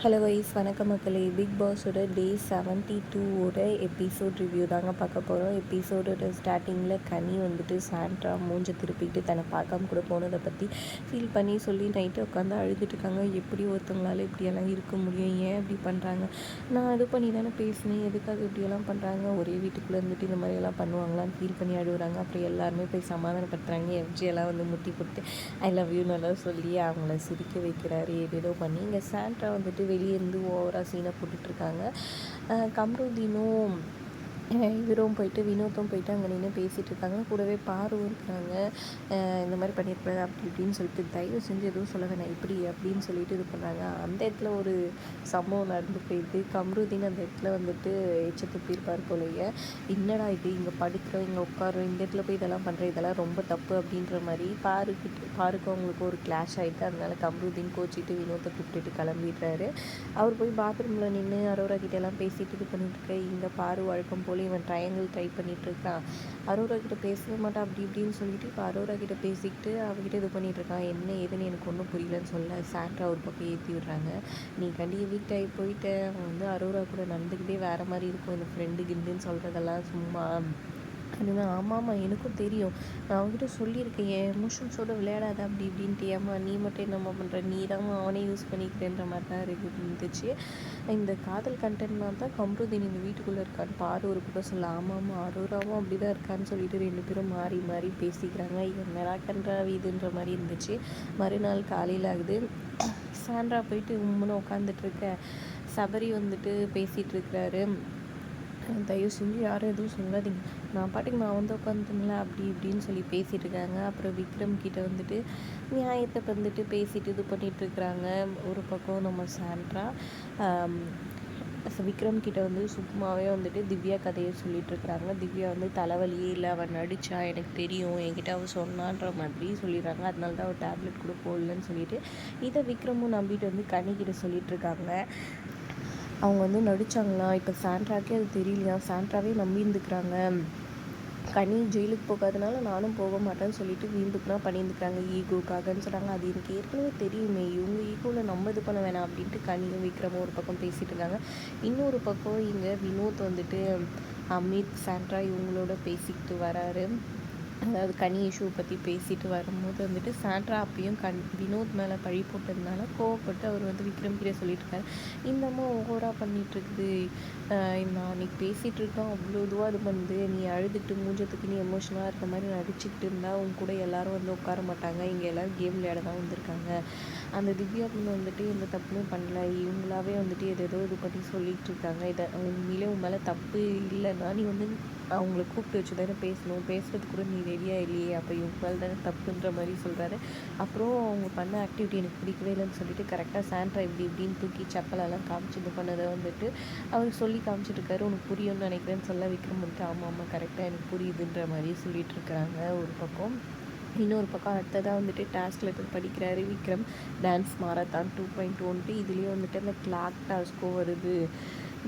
Hello wise வணக்கம் மக்களே. Big பாஸோட டே 72ஓட episode review தாங்க பார்க்க போகிறோம். எபிசோடோட ஸ்டார்டிங்கில் கனி வந்துட்டு சாண்ட்ரா மூஞ்ச திருப்பிட்டு தன்னை பார்க்காம கூட போனதை பற்றி ஃபீல் பண்ணி சொல்லி நைட்டு உட்காந்து அழுதுட்டு இருக்காங்க. எப்படி ஒருத்தவங்களால இப்படியெல்லாம் இருக்க முடியும், ஏன் இப்படி பண்ணுறாங்க, நான் இது பண்ணி தானே பேசினேன், எதுக்காக இப்படியெல்லாம் பண்ணுறாங்க, ஒரே வீட்டுக்குள்ளே இருந்துட்டு இந்த மாதிரியெல்லாம் பண்ணுவாங்களான்னு ஃபீல் பண்ணி அழுகுறாங்க. அப்புறம் எல்லாருமே போய் சமாதானப்படுத்துகிறாங்க. எஃப்ஜியெல்லாம் வந்து முட்டி போட்டு ஐ லவ் யூ நல்லா சொல்லி அவங்கள சிரிக்க வைக்கிறாரு. ஏதேதோ பண்ணி இங்கே சாண்ட்ரா வந்துட்டு வெளியே இருந்து ஓவராக சீனை போட்டுட்ருக்காங்க. கம்ருதீனும் இவரும் போயிட்டு வினோத்தும் போயிட்டு அங்கே நின்று பேசிகிட்டு இருக்காங்க. கூடவே பாரும் இருக்கிறாங்க. இந்த மாதிரி பண்ணியிருப்பாரு அப்படி இப்படின்னு சொல்லிட்டு தயவு செஞ்சு எதுவும் சொல்ல வேணாம் இப்படி அப்படின்னு சொல்லிட்டு இது பண்ணுறாங்க. அந்த இடத்துல ஒரு சம்பவம் நடந்து போயிட்டு கம்ருதீன் அந்த இடத்துல வந்துட்டு எச்ச துப்பியிருப்பார் போலையே. என்னடா இது, இங்கே படுக்கிறோம், இங்கே உட்காரோம், இந்த இடத்துல போய் இதெல்லாம் பண்ணுறேன், இதெல்லாம் ரொம்ப தப்பு அப்படின்ற மாதிரி பாருக்கு அவங்களுக்கு ஒரு கிளாஷ் ஆகிட்டு அதனால கம்ருதீன் கோச்சிட்டு வினோத்தை கூப்பிட்டுட்டு கிளம்பிடுறாரு. அவர் போய் பாத்ரூமில் நின்று அரோரா கிட்டெல்லாம் பேசிட்டு இது பண்ணிட்டு இருக்க. இங்கே பாரு வழக்கம் போல் இவன் ட்ரையாங்கிள் ட்ரை பண்ணிகிட்ருக்கான். அரோரா கிட்ட பேசவே மாட்டான் அப்படி இப்படின்னு சொல்லிட்டு இப்போ அரோரா கிட்ட பேசிக்கிட்டு அவகிட்ட இது பண்ணிகிட்ருக்கான். என்ன ஏதுன்னு எனக்கு ஒன்றும் புரியலன்னு சொல்ல சாண்ட்ரா ஒரு பக்கம் ஏற்றி விடுறாங்க. நீ கண்டி வீக் ஆகி போயிட்ட, அவன் வந்து அரோரா கூட நடந்துக்கிட்டே வேறு மாதிரி இருக்கும், இந்த ஃப்ரெண்டு கிண்டுன்னு சொல்கிறதெல்லாம் சும்மா அதுதான். ஆமாம்மா எனக்கும் தெரியும், நான் அவங்ககிட்ட சொல்லியிருக்கேன் என் எமோஷன்ஸோடு விளையாடாத அப்படி இப்படின்ட்டு. ஏம்மா நீ மட்டும் என்னம்மா பண்ணுற, நீ தான் அவனே யூஸ் பண்ணிக்கிறேன்ற மாதிரி தான் இருந்துச்சு. இந்த காதல் கண்டென்ட்னால் தான் கம்ருதீன் இந்த வீட்டுக்குள்ளே இருக்கான்னு பாரு ஒரு பக்கம் சொல்ல. ஆமாம்மா அரோராவும் அப்படி தான் இருக்கான்னு சொல்லிட்டு ரெண்டு பேரும் மாறி மாறி பேசிக்கிறாங்க. இவன் மெராக்கன்றா வீதுன்ற மாதிரி இருந்துச்சு. மறுநாள் காலையில் ஆகுது. சாண்ட்ரா போயிட்டு உம்முன்னு உட்காந்துட்ருக்க. சபரி வந்துட்டு பேசிகிட்டு இருக்கிறாரு. தயவு செஞ்சு யாரும் எதுவும் சொல்லாதீங்க, நான் பாட்டுக்கு நான் வந்து உட்காந்துங்களேன் அப்படி இப்படின்னு சொல்லி பேசிகிட்டு இருக்காங்க. அப்புறம் விக்ரம் கிட்டே வந்துட்டு நியாயத்தை வந்துட்டு பேசிட்டு இது பண்ணிகிட்ருக்குறாங்க. ஒரு பக்கம் நம்ம சாண்ட்ரா விக்ரம் கிட்டே வந்து சும்மாவே வந்துட்டு திவ்யா கதையை சொல்லிகிட்ருக்குறாங்க. திவ்யா வந்து தலைவலியே இல்லை, அவன் நடித்தா எனக்கு தெரியும், என்கிட்ட அவள் சொன்னான்ற மாதிரி சொல்லிடுறாங்க. அதனால தான் அவள் டேப்லெட் கூட போடலன்னு சொல்லிட்டு இதை விக்ரமும் நம்பிட்டு வந்து கனிக்கிட்ட சொல்லிகிட்ருக்காங்க. அவங்க வந்து நடித்தாங்களா, இப்போ சாண்ட்ராக்கே அது தெரியலையா, சாண்ட்ராவே நம்பி இருந்துக்கிறாங்க. கனி ஜெயிலுக்கு போகாதனால நானும் போக மாட்டேன்னு சொல்லிட்டு வீம்புக்குலாம் பண்ணியிருந்துக்கிறாங்க ஈகோக்காகன்னு சொல்கிறாங்க. அது எனக்கு ஏற்கனவே தெரியுமே, இவங்க ஈகோவில் நம்ம இது பண்ண வேணாம் அப்படின்ட்டு கனியும் விக்ரமும் ஒரு பக்கம் பேசிகிட்டு இருக்காங்க. இன்னொரு பக்கம் இங்கே வினோத் வந்துட்டு அமித் சாண்ட்ரா இவங்களோட பேசிக்கிட்டு வராரு. அதாவது கனி இஷ்யூ பற்றி பேசிட்டு வரும்போது வந்துட்டு சாண்ட்ரா அப்பயும் வினோத் மேலே பழி போட்டதுனால கோவப்பட்டு அவர் வந்து விக்ரம் கிட்டே சொல்லிட்டுருக்காரு. இந்த அம்மா ஓவராக பண்ணிகிட்ருக்குது, நான் அன்றைக்கி பேசிகிட்டு இருக்கோம் அவ்வளோ இதுவாக இது பண்ணுது, நீ அழுதுட்டு மூஞ்சத்துக்கு நீ எமோஷனாக இருக்க மாதிரி நடிச்சுக்கிட்டு இருந்தால் உங்க கூட எல்லோரும் வந்து உட்கார மாட்டாங்க, இங்கே எல்லோரும் கேம் விளையாட தான் வந்திருக்காங்க, அந்த திவ்யா பொண்ணு வந்துட்டு எந்த தப்புமே பண்ணல, இவங்களாவே வந்துட்டு எதோ இது பண்ணி சொல்லிகிட்டு இருக்காங்க, இதை உண்மையிலே உன் மேலே தப்பு இல்லைன்னா நீ வந்து அவங்கள கூப்பிட்டு வச்சு தானே பேசணும், பேசுகிறதுக்கு கூட நீ ரெடியாக இல்லையே, அப்போ இவங்க மேலே தானே தப்புன்ற மாதிரி சொல்கிறாரு. அப்புறம் அவங்க பண்ண ஆக்டிவிட்டி எனக்கு பிடிக்கவே இல்லைன்னு சொல்லிட்டு கரெக்டாக சாண்ட்ரா இப்படி இப்படின்னு தூக்கி சப்பலெல்லாம் காமிச்சு இது பண்ணதை வந்துட்டு அவர் சொல்லி காமிச்சிட்ருக்காரு. உனக்கு புரியும்னு நினைக்கிறேன்னு சொல்ல விக்ரம் வந்துட்டு ஆமாம் ஆமாம் கரெக்டாக எனக்கு புரியுதுன்ற மாதிரி சொல்லிகிட்டு இருக்கிறாங்க ஒரு பக்கம். இன்னொரு பக்கம் அடுத்ததாக வந்துட்டு டாஸ்க் லெட்டர் படிக்கிறாரு விக்ரம். டான்ஸ் மாரத்தான் 2.1 இதுலேயும் வந்துட்டு அந்த கிளாக் டாஸ்க்கும் வருது,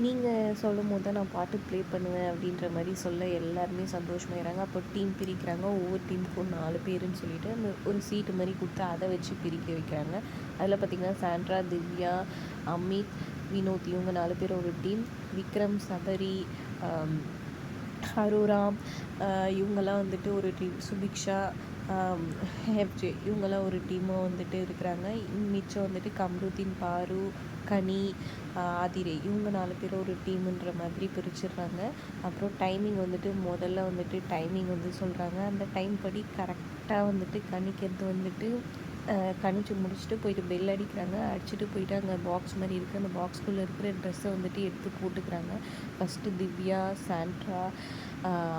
நீங்கள் சொல்லும் போது தான் நான் பாட்டு ப்ளே பண்ணுவேன் அப்படின்ற மாதிரி சொல்ல எல்லாருமே சந்தோஷமாயிறாங்க. அப்போ டீம் பிரிக்கிறாங்க. ஒவ்வொரு டீமுக்கும் 4 பேருன்னு சொல்லிட்டு அந்த ஒரு சீட்டு மாதிரி கொடுத்து அதை வச்சு பிரிக்க வைக்கிறாங்க. அதில் பார்த்திங்கன்னா சாண்ட்ரா, திவ்யா, அமித், வினோத் இவங்க 4 பேர் ஒரு டீம். விக்ரம், சபரி, அரோரா இவங்கெல்லாம் வந்துட்டு ஒரு டீம். சுபிக்ஷா, எஃப்ஜே இவங்கெல்லாம் ஒரு டீமாக வந்துட்டு இருக்கிறாங்க. மிச்சம் வந்துட்டு கம்ருதீன், பாரு, கனி, ஆதிரை இவங்க 4 பேர் ஒரு டீமுன்ற மாதிரி பிரிச்சிடுறாங்க. அப்புறம் டைமிங் வந்துட்டு முதல்ல வந்துட்டு டைமிங் வந்து சொல்கிறாங்க. அந்த டைம் படி கரெக்டாக வந்துட்டு கணிக்கிறது வந்துட்டு கணிச்சு முடிச்சுட்டு போயிட்டு பெல் அடிக்கிறாங்க. அடிச்சுட்டு போயிட்டு அங்கே பாக்ஸ் மாதிரி இருக்குது, அந்த பாக்ஸ்குள்ளே இருக்கிற ட்ரெஸ்ஸை வந்துட்டு எடுத்து போட்டுக்கிறாங்க. First Divya, Sandra,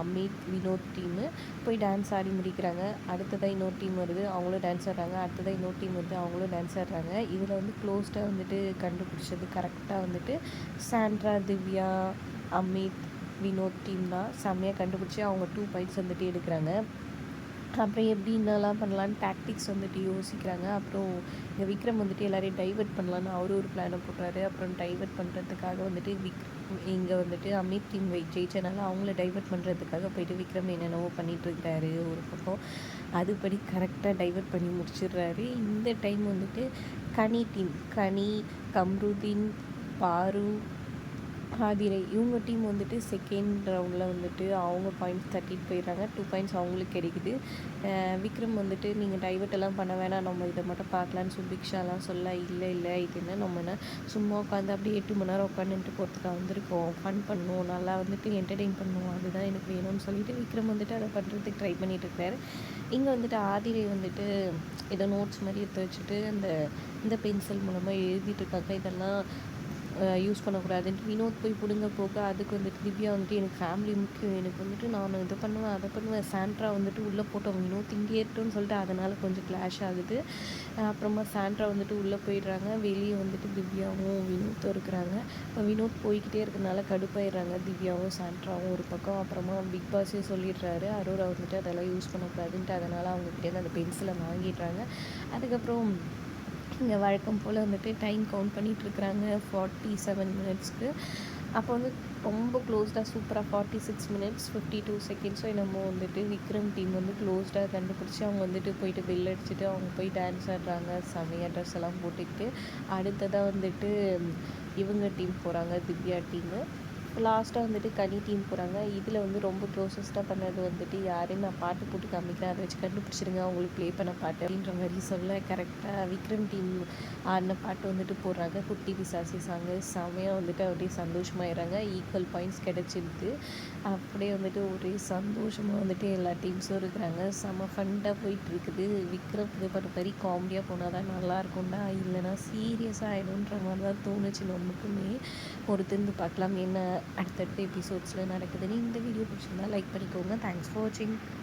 Amit, Vinod team போய் டான்ஸ் ஆடி முடிக்கிறாங்க. அடுத்ததாக இன்னொரு டீம் வருது, அவங்களும் டான்ஸ் ஆடுறாங்க. அடுத்ததாக இன்னொரு டீம் வருது, அவங்களும் டான்ஸ் ஆடுறாங்க. இதில் வந்து க்ளோஸ்டாக வந்துட்டு கண்டுபிடிச்சது கரெக்டாக வந்துட்டு சாண்ட்ரா, திவ்யா, அமித், வினோத் டீம் தான். செம்மையாக கண்டுபிடிச்சி அவங்க 2 பாயிண்ட்ஸ் வந்துட்டு எடுக்கிறாங்க. அப்புறம் எப்படி என்னெல்லாம் பண்ணலான்னு டாக்டிக்ஸ் வந்துட்டு யோசிக்கிறாங்க. அப்புறம் இங்கே விக்ரம் வந்துட்டு எல்லாரையும் டைவர்ட் பண்ணலான்னு அவரும் ஒரு பிளானை போடுறாரு. அப்புறம் டைவர்ட் பண்ணுறதுக்காக வந்துட்டு இங்கே வந்துட்டு அமித் டீம் ஜெயிச்சனால அவங்கள டைவர்ட் பண்ணுறதுக்காக போயிட்டு விக்ரம் என்னென்னவோ பண்ணிகிட்ருக்கிறாரு ஒரு பக்கம். அதுபடி கரெக்டாக டைவர்ட் பண்ணி முடிச்சிடுறாரு. இந்த டைம் வந்துட்டு கனி டீம், கனி, கம்ருதீன், பாரு, ஆதிரை இவங்க டீம் வந்துட்டு செகண்ட் ரவுண்டில் வந்துட்டு அவங்க பாயிண்ட்ஸ் தட்டிட்டு போயிடுறாங்க. 2 பாயிண்ட்ஸ் அவங்களுக்கு கிடைக்குது. விக்ரம் வந்துட்டு நீங்கள் டைவர்ட் எல்லாம் பண்ண வேணாம், நம்ம இதை மட்டும் பார்க்கலான்னு சுபிக்ஷாலாம் சொல்ல, இல்லை இல்லை இது என்ன நம்ம என்ன சும்மா உட்காந்து அப்படியே 8 மணி நேரம் உட்காந்துட்டு போகிறதுக்கு வந்திருக்கோம், ஃபன் பண்ணுவோம், நல்லா வந்துட்டு என்டர்டெயின் பண்ணுவோம், அதுதான் எனக்கு வேணும்னு சொல்லிட்டு விக்ரம் வந்துட்டு அதை பண்ணுறதுக்கு ட்ரை பண்ணிட்டு இருக்காரு. இங்கே வந்துட்டு ஆதிரை வந்துட்டு ஏதோ நோட்ஸ் மாதிரி எடுத்து வச்சுட்டு இந்த பென்சில் மூலமாக எழுதிட்டு இருக்காங்க. இதெல்லாம் யூஸ் பண்ணக்கூடாதுன்ட்டு வினோத் போய் பிடுங்க போக அதுக்கு வந்துட்டு திவ்யா வந்துட்டு எனக்கு ஃபேமிலி முக்கியம், எனக்கு வந்துட்டு நான் இதை பண்ணுவேன் அதை பண்ணுவேன், சாண்ட்ரா வந்துட்டு உள்ளே போட்டோம், வினோத் இங்கே ஏற்றோன்னு சொல்லிட்டு அதனால் கொஞ்சம் கிளாஷ் ஆகுது. அப்புறமா சாண்ட்ரா வந்துட்டு உள்ளே போயிடுறாங்க. வெளியே வந்துட்டு திவ்யாவும் வினோத்தும் இருக்கிறாங்க. இப்போ வினோத் போய்கிட்டே இருக்கிறதுனால கடுப்பாயிடுறாங்க திவ்யாவும் சாண்ட்ராவும் ஒரு பக்கம். அப்புறமா பிக் பாஸே சொல்லிடுறாரு அரோரா வந்துட்டு அதெல்லாம் யூஸ் பண்ணக்கூடாதுன்ட்டு, அதனால் அவங்கக்கிட்டேருந்து அந்த பென்சிலை வாங்கிடுறாங்க. அதுக்கப்புறம் இங்கே வழக்கம் போல் வந்துட்டு டைம் கவுண்ட் பண்ணிகிட்ருக்குறாங்க 47 மினிட்ஸ்க்கு. அப்போ வந்து ரொம்ப க்ளோஸ்டாக சூப்பராக 46 மினிட்ஸ் 52 செகண்ட்ஸோ என்னமோ வந்துட்டு விக்ரம் டீம் வந்து க்ளோஸ்டாக கண்டுபிடிச்சி அவங்க வந்துட்டு போயிட்டு பெல் அடிச்சுட்டு அவங்க போய் டான்ஸ் ஆடுறாங்க செமையாக ட்ரெஸ் எல்லாம் போட்டுக்கிட்டு. அடுத்ததாக வந்துட்டு இவங்க டீம் போகிறாங்க, திவ்யா டீமு. லாஸ்ட்டாக வந்துட்டு கனி டீம் போகிறாங்க. இதில் வந்து ரொம்ப க்ளோசஸ்ட்டாக பண்ணது வந்துட்டு யாருன்னு நான் பாட்டு போட்டு காமிக்கிறேன், அதை வச்சு கண்டுபிடிச்சிடுங்க அவங்களுக்கு ப்ளே பண்ண பாட்டு அப்படின்ற மாதிரி சொல்ல கரெக்டாக விக்ரம் டீம் ஆடின பாட்டு வந்துட்டு போடுறாங்க. குட்டி பிசாசி சாங்கு செமையாக வந்துட்டு அப்படியே சந்தோஷமாயிடுறாங்க. Equal points கிடச்சிடுது. அப்படியே வந்துட்டு ஒரே சந்தோஷமாக வந்துட்டு எல்லா டீம்ஸும் இருக்கிறாங்க. செம்ம ஃபண்டாக போயிட்டுருக்குது. விக்ரம் இது பண்ண மாதிரி காமெடியாக போனால் தான் நல்லாயிருக்கும்டா, இல்லைனா சீரியஸாக ஆகிடும்ன்ற மாதிரி தான் தோணுச்சு நமக்குமே. பொறுத்திருந்து பார்க்கலாம் என்ன அடுத்தடுத்த எபிசோட்ஸில் நடக்குதுன்னு. இந்த வீடியோ பிடிச்சிருந்தா லைக் பண்ணிக்கோங்க. தேங்க்ஸ் ஃபார் வாட்சிங்.